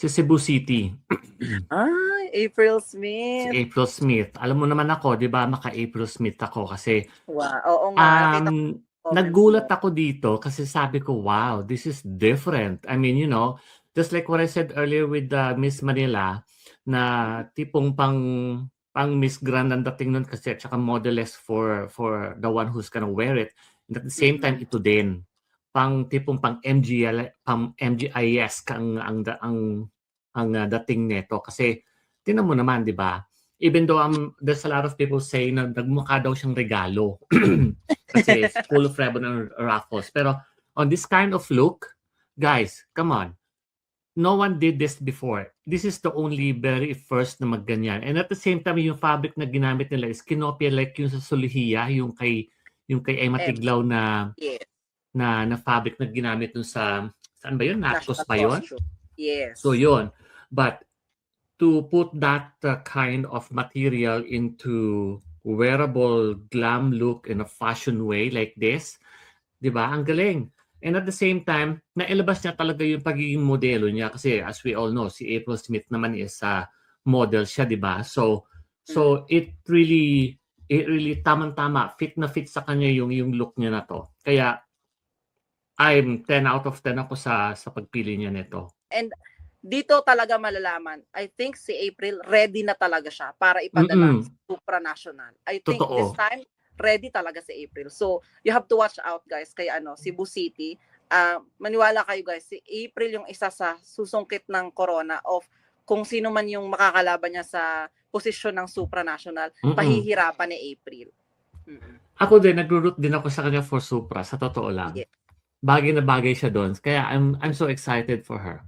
Cebu City. April Si Smith. April Smith. Alam mo naman ako, 'di ba, maka-April Smith ako kasi Wow, oo nga, nakita ko comments mo. naggulat ako dito kasi sabi ko, wow, this is different. I mean, just like what I said earlier with Miss Manila, na tipong pang Miss Grand ang dating nun kasi at saka modeless for the one who's gonna wear it. And at the same time, ito din. Tipong pang MGIS ang dating nito kasi tingnan mo naman, 'di ba? Even though there's a lot of people saying na nagmukha daw siyang regalo kasi full of ribbon and raffles. Pero on this kind of look, guys, come on. No one did this before. This is the only very first na magganyan. And at the same time, yung fabric na ginamit nila is kinopia like yung sa Solihiya, yung kay Emma Tiglaw na Yes, na fabric na ginamit dun sa saan ba yun? Natos national pa yun? costume. Yes. So yun. But to put that kind of material into wearable glam look in a fashion way like this, 'di ba? Ang galing. And at the same time, nailabas niya talaga yung pagiging modelo niya kasi as we all know, si April Smith naman is model siya, 'di ba? So it really tamang-tama, fit na fit sa kanya yung look niya na to. Kaya I'm 10 out of 10 ako sa pagpili niya nito. And dito talaga malalaman, I think si April ready na talaga siya para ipadala sa supranational. I think this time ready talaga si April. So you have to watch out, guys, kay Cebu City. Maniwala kayo, guys, si April yung isa sa susungkit ng corona of kung sino man yung makakalaban niya sa posisyon ng supranational, pahihirapan ni April. Ako din, nagro-root din ako sa kanya for Supra, sa totoo lang. Yeah. Bagay na bagay siya doon. Kaya I'm so excited for her.